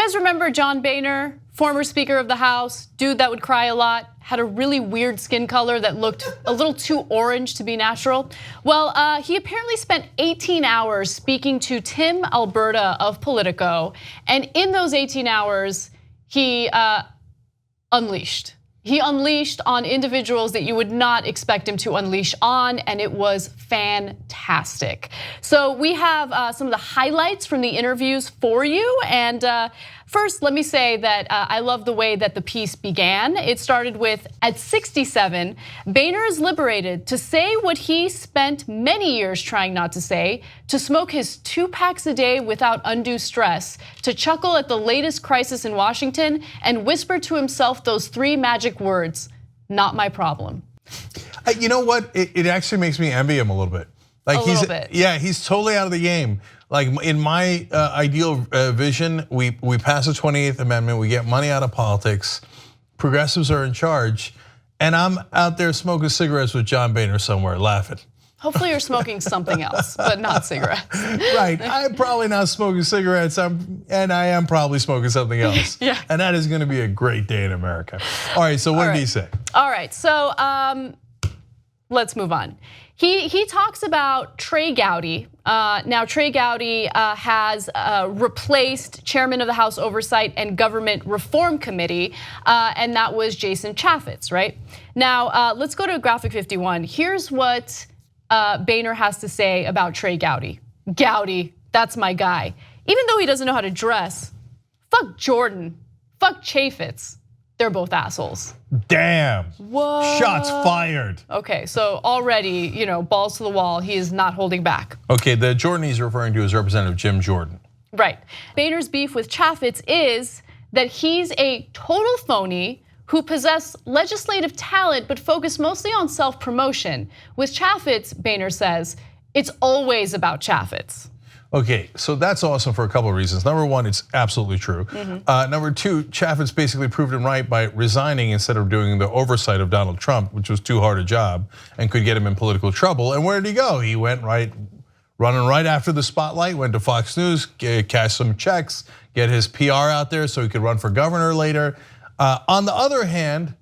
guys remember John Boehner, former Speaker of the House, dude that would cry a lot, had a really weird skin color that looked a little too orange to be natural? Well, he apparently spent 18 hours speaking to Tim Alberta of Politico, and in those 18 hours, he unleashed. He unleashed on individuals that you would not expect him to unleash on, and it was fantastic. So we have some of the highlights from the interviews for you. And first, let me say that I love the way that the piece began. It started with, at 67, Boehner is liberated to say what he spent many years trying not to say, to smoke his 2 packs a day without undue stress, to chuckle at the latest crisis in Washington, and whisper to himself those 3 magic words, not my problem. You know what? It actually makes me envy him a little bit. Like he's totally out of the game. Like in my ideal vision, we pass the 28th Amendment, we get money out of politics, progressives are in charge, and I'm out there smoking cigarettes with John Boehner somewhere, laughing. Hopefully you're smoking something else, but not cigarettes. Right, I'm probably not smoking cigarettes, and I am probably smoking something else. Yeah. And that is gonna be a great day in America. All right, so what did he say? All right, so let's move on. He talks about Trey Gowdy. Now Trey Gowdy has replaced Chairman of the House Oversight and Government Reform Committee, and that was Jason Chaffetz, right? Now let's go to graphic 51. Here's what Boehner has to say about Trey Gowdy. Gowdy, that's my guy. Even though he doesn't know how to dress, fuck Jordan, fuck Chaffetz. They're both assholes. Damn. What? Shots fired. Okay, so already, balls to the wall. He is not holding back. Okay, the Jordan he's referring to is Representative Jim Jordan. Right. Boehner's beef with Chaffetz is that he's a total phony who possess legislative talent but focus mostly on self-promotion. With Chaffetz, Boehner says, it's always about Chaffetz. Okay, so that's awesome for a couple of reasons. Number one, it's absolutely true. Number two, Chaffetz basically proved him right by resigning instead of doing the oversight of Donald Trump, which was too hard a job and could get him in political trouble. And where did he go? He went running right after the spotlight, went to Fox News, cash some checks, get his PR out there so he could run for governor later. On the other hand,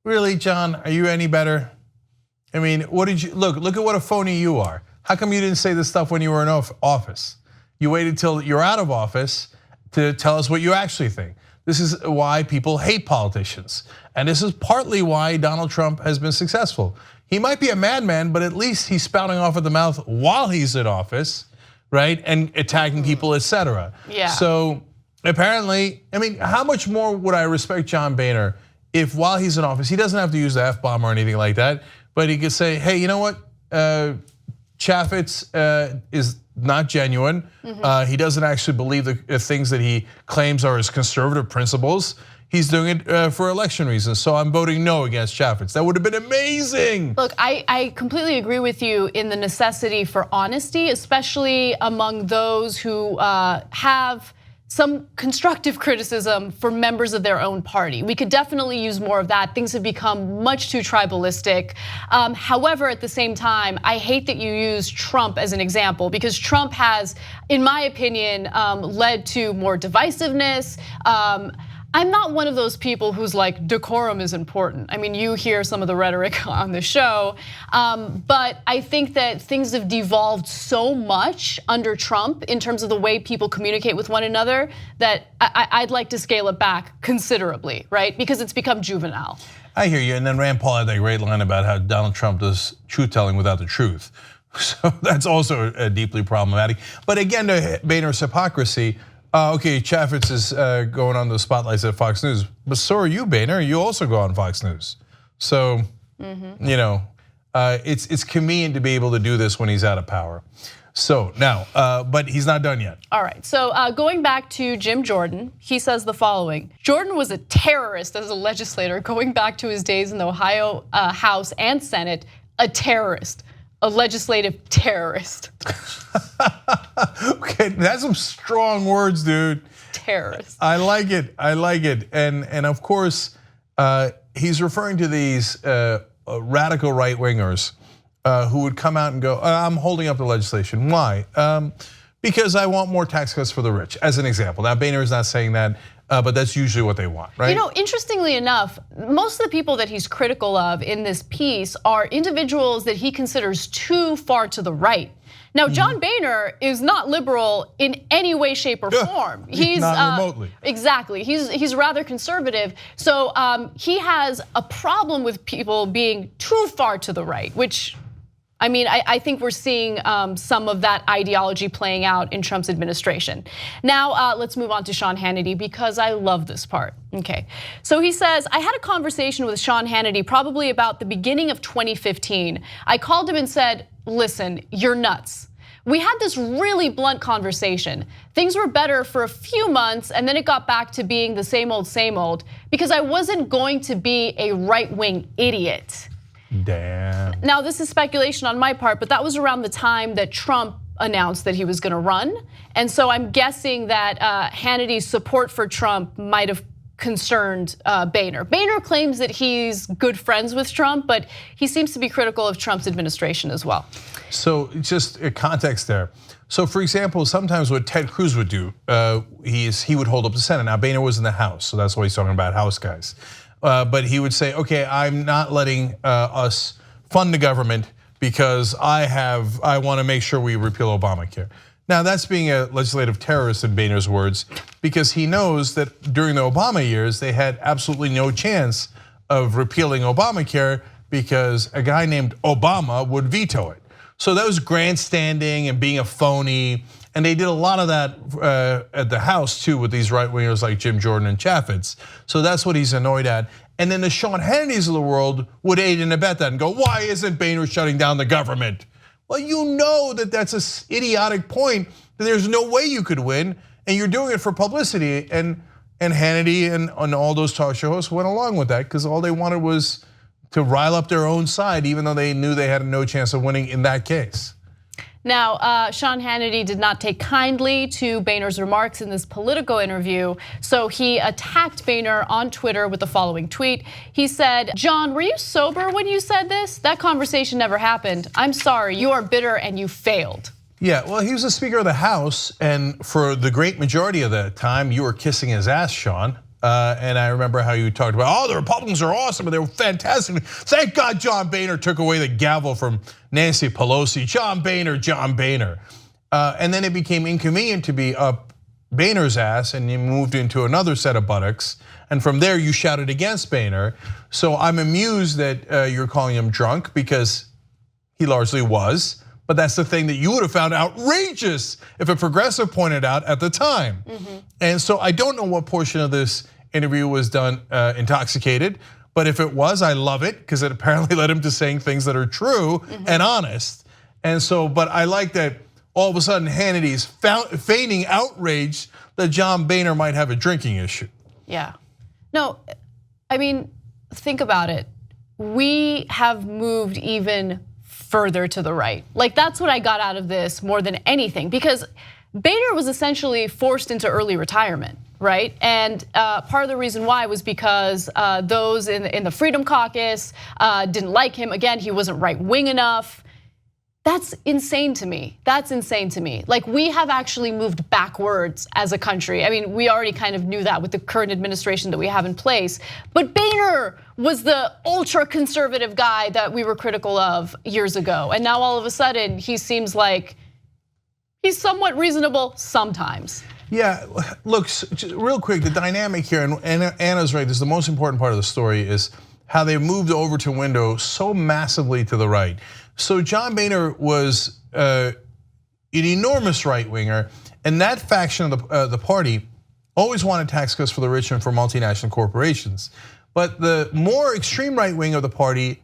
really, John, are you any better? I mean, what did you, look at what a phony you are. How come you didn't say this stuff when you were in office? You waited till you're out of office to tell us what you actually think. This is why people hate politicians. And this is partly why Donald Trump has been successful. He might be a madman, but at least he's spouting off at the mouth while he's in office, right? And attacking people, etc. Yeah. So apparently, I mean, how much more would I respect John Boehner if while he's in office, he doesn't have to use the F-bomb or anything like that, but he could say, hey, you know what? Chaffetz is not genuine. He doesn't actually believe the things that he claims are his conservative principles. He's doing it for election reasons, so I'm voting no against Chaffetz. That would have been amazing. Look, I completely agree with you in the necessity for honesty, especially among those who have some constructive criticism for members of their own party. We could definitely use more of that. Things have become much too tribalistic. However, at the same time, I hate that you use Trump as an example because Trump has, in my opinion, led to more divisiveness. I'm not one of those people who's like, decorum is important. I mean, you hear some of the rhetoric on the show, but I think that things have devolved so much under Trump in terms of the way people communicate with one another that I'd like to scale it back considerably, right? Because it's become juvenile. I hear you, and then Rand Paul had that great line about how Donald Trump does truth-telling without the truth. So that's also deeply problematic. But again, to Boehner's hypocrisy, okay, Chaffetz is going on the spotlights at Fox News, but so are you, Boehner. You also go on Fox News. So, it's convenient to be able to do this when he's out of power. So now, but he's not done yet. All right, so going back to Jim Jordan, he says the following. Jordan was a terrorist as a legislator, going back to his days in the Ohio House and Senate, a terrorist. A legislative terrorist. Okay, that's some strong words, dude. Terrorist. I like it, and of course, he's referring to these radical right wingers who would come out and go, I'm holding up the legislation. Why? because I want more tax cuts for the rich, as an example. Now, Boehner is not saying that, but that's usually what they want, right? You know, interestingly enough, most of the people that he's critical of in this piece are individuals that he considers too far to the right. Now, John Boehner is not liberal in any way, shape, or form. He's not remotely. Exactly, he's rather conservative. So he has a problem with people being too far to the right, which, I mean, I think we're seeing some of that ideology playing out in Trump's administration. Now, let's move on to Sean Hannity, because I love this part. Okay, so he says, I had a conversation with Sean Hannity probably about the beginning of 2015. I called him and said, listen, you're nuts. We had this really blunt conversation. Things were better for a few months, and then it got back to being the same old, because I wasn't going to be a right-wing idiot. Damn. Now, this is speculation on my part, but that was around the time that Trump announced that he was gonna run. And so I'm guessing that Hannity's support for Trump might have concerned Boehner. Boehner claims that he's good friends with Trump, but he seems to be critical of Trump's administration as well. So just a context there. So for example, sometimes what Ted Cruz would do, he would hold up the Senate. Now Boehner was in the House, so that's why he's talking about House guys. But he would say, okay, I'm not letting us fund the government because I want to make sure we repeal Obamacare. Now that's being a legislative terrorist in Boehner's words, because he knows that during the Obama years, they had absolutely no chance of repealing Obamacare because a guy named Obama would veto it. So that was grandstanding and being a phony. And they did a lot of that at the House too with these right-wingers like Jim Jordan and Chaffetz. So that's what he's annoyed at. And then the Sean Hannitys of the world would aid and abet that and go, why isn't Boehner shutting down the government? Well, you know that that's an idiotic point, that there's no way you could win, and you're doing it for publicity. And Hannity and all those talk show hosts went along with that because all they wanted was to rile up their own side, even though they knew they had no chance of winning in that case. Now, Sean Hannity did not take kindly to Boehner's remarks in this Politico interview, so he attacked Boehner on Twitter with the following tweet. He said, John, were you sober when you said this? That conversation never happened. I'm sorry, you are bitter and you failed. Yeah, well, he was the Speaker of the House, and for the great majority of that time, you were kissing his ass, Sean. And I remember how you talked about, the Republicans are awesome, and they were fantastic. Thank God John Boehner took away the gavel from Nancy Pelosi. John Boehner, John Boehner. And then it became inconvenient to be up Boehner's ass, and you moved into another set of buttocks. And from there, you shouted against Boehner. So I'm amused that you're calling him drunk, because he largely was. But that's the thing that you would have found outrageous if a progressive pointed out at the time. And so I don't know what portion of this interview was done intoxicated, but if it was, I love it, because it apparently led him to saying things that are true and honest. And so, but I like that all of a sudden Hannity's feigning outrage that John Boehner might have a drinking issue. Yeah, no, I mean, think about it. We have moved even further to the right. Like, that's what I got out of this more than anything, because Boehner was essentially forced into early retirement, right? And part of the reason why was because those in the Freedom Caucus didn't like him. Again, he wasn't right-wing enough. That's insane to me. That's insane to me. Like, we have actually moved backwards as a country. I mean, we already kind of knew that with the current administration that we have in place. But Boehner was the ultra conservative guy that we were critical of years ago. And now all of a sudden, he seems like he's somewhat reasonable sometimes. Yeah, look, real quick, the dynamic here, and Anna's right, this is the most important part of the story, is how they moved the Overton window so massively to the right. So John Boehner was an enormous right-winger, and that faction of the party always wanted tax cuts for the rich and for multinational corporations. But the more extreme right wing of the party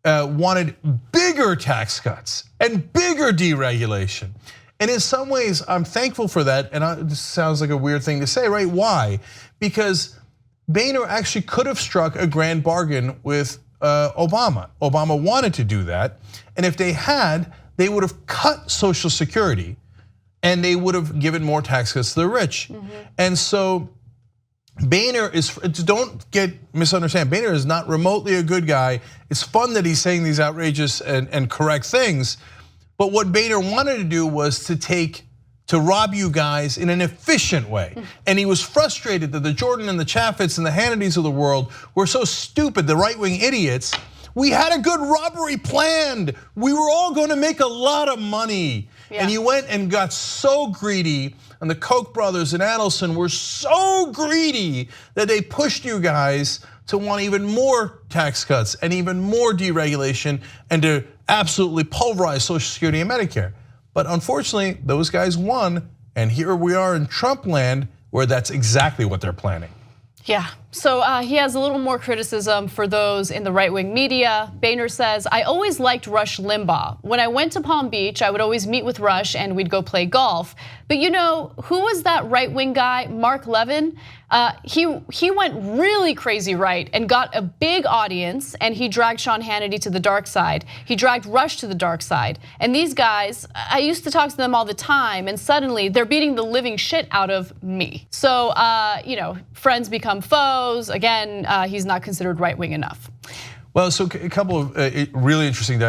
wanted bigger tax cuts and bigger deregulation. And in some ways, I'm thankful for that, and this sounds like a weird thing to say, right? Why? Because Boehner actually could have struck a grand bargain with Obama. Obama wanted to do that, and if they had, they would have cut Social Security, and they would have given more tax cuts to the rich. And so Boehner is, don't get misunderstand, Boehner is not remotely a good guy. It's fun that he's saying these outrageous and correct things, but what Boehner wanted to do was to take to rob you guys in an efficient way. And he was frustrated that the Jordan and the Chaffetz and the Hannitys of the world were so stupid, the right-wing idiots. We had a good robbery planned. We were all going to make a lot of money. Yeah. And you went and got so greedy, and the Koch brothers and Adelson were so greedy that they pushed you guys to want even more tax cuts and even more deregulation and to absolutely pulverize Social Security and Medicare. But unfortunately, those guys won, and here we are in Trump land where that's exactly what they're planning. Yeah, so he has a little more criticism for those in the right-wing media. Boehner says, I always liked Rush Limbaugh. When I went to Palm Beach, I would always meet with Rush and we'd go play golf. But you know, who was that right-wing guy, Mark Levin? He went really crazy right and got a big audience, and he dragged Sean Hannity to the dark side. He dragged Rush to the dark side. And these guys, I used to talk to them all the time, and suddenly they're beating the living shit out of me. So, you know, friends become foes. Again, he's not considered right-wing enough. Well, so a couple of really interesting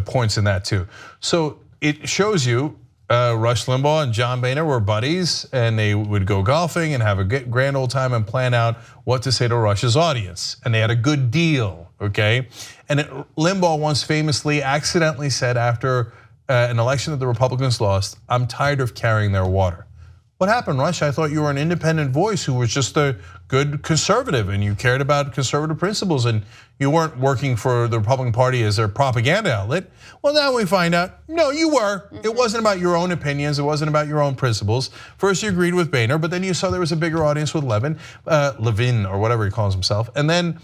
points in that too. So it shows you Rush Limbaugh and John Boehner were buddies, and they would go golfing and have a grand old time and plan out what to say to Rush's audience. And they had a good deal, okay? And Limbaugh once famously accidentally said after an election that the Republicans lost, I'm tired of carrying their water. What happened, Rush? I thought you were an independent voice who was just a good conservative and you cared about conservative principles and you weren't working for the Republican Party as their propaganda outlet. Well, now we find out, no, you were. It wasn't about your own opinions. It wasn't about your own principles. First you agreed with Boehner, but then you saw there was a bigger audience with Levin or whatever he calls himself. And then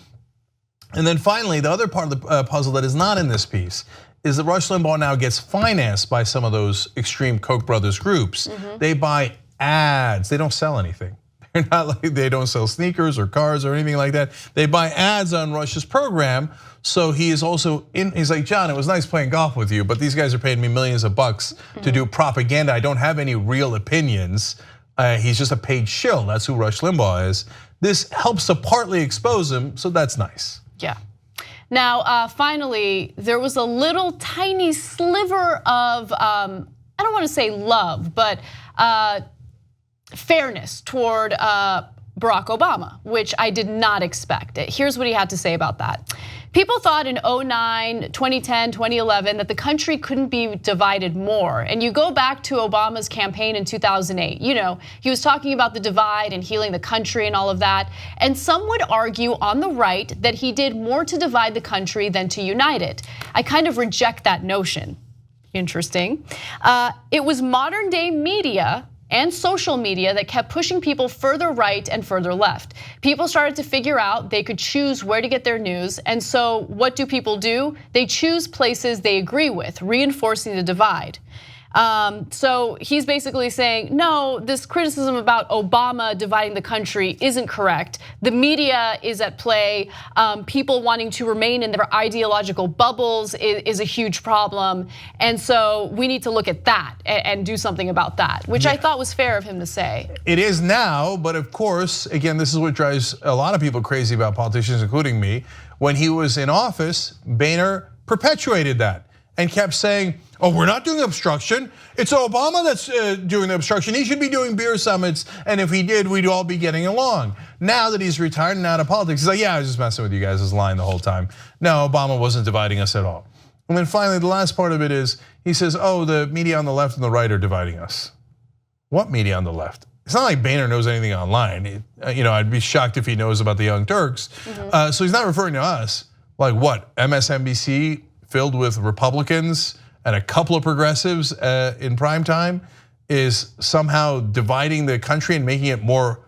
finally, the other part of the puzzle that is not in this piece is that Rush Limbaugh now gets financed by some of those extreme Koch brothers groups. They buy ads, they don't sell anything. They're not like, they don't sell sneakers or cars or anything like that. They buy ads on Rush's program. So he is also he's like, John, it was nice playing golf with you, but these guys are paying me millions of bucks to do propaganda. I don't have any real opinions. He's just a paid shill. That's who Rush Limbaugh is. This helps to partly expose him, so that's nice. Yeah. Now, finally, there was a little tiny sliver of, I don't want to say love, but fairness toward Barack Obama, which I did not expect. Here's what he had to say about that. People thought in 2009, 2010, 2011 that the country couldn't be divided more. And you go back to Obama's campaign in 2008. You know, he was talking about the divide and healing the country and all of that. And some would argue on the right that he did more to divide the country than to unite it. I kind of reject that notion. Interesting. It was modern day media and social media that kept pushing people further right and further left. People started to figure out they could choose where to get their news, and so what do people do? They choose places they agree with, reinforcing the divide. So he's basically saying, no, this criticism about Obama dividing the country isn't correct. The media is at play. People wanting to remain in their ideological bubbles is a huge problem. And so we need to look at that and do something about that, which I thought was fair of him to say. It is now, but of course, again, this is what drives a lot of people crazy about politicians, including me. When he was in office, Boehner perpetuated that and kept saying, oh, we're not doing obstruction. It's Obama that's doing the obstruction. He should be doing beer summits, and if he did, we'd all be getting along. Now that he's retired and out of politics, he's like, yeah, I was just messing with you guys. I was lying the whole time. No, Obama wasn't dividing us at all. And then finally, the last part of it is, he says, oh, the media on the left and the right are dividing us. What media on the left? It's not like Boehner knows anything online. I'd be shocked if he knows about the Young Turks. So he's not referring to us. Like what, MSNBC filled with Republicans and a couple of progressives in prime time is somehow dividing the country and making it more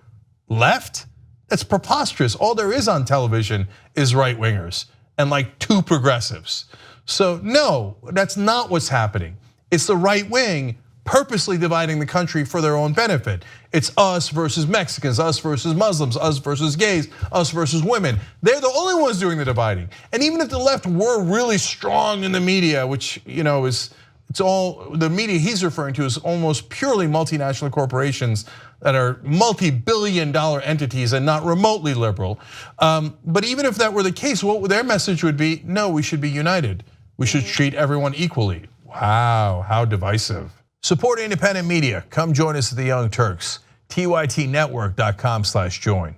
left? That's preposterous. All there is on television is right wingers and like two progressives. So no, that's not what's happening. It's the right wing purposely dividing the country for their own benefit. It's us versus Mexicans, us versus Muslims, us versus gays, us versus women. They're the only ones doing the dividing. And even if the left were really strong in the media, which it's all, the media he's referring to is almost purely multinational corporations that are multi-billion-dollar entities and not remotely liberal. But even if that were the case, what their message would be, no, we should be united. We should treat everyone equally. Wow, how divisive. Support independent media. Come join us at the Young Turks. tytnetwork.com/join.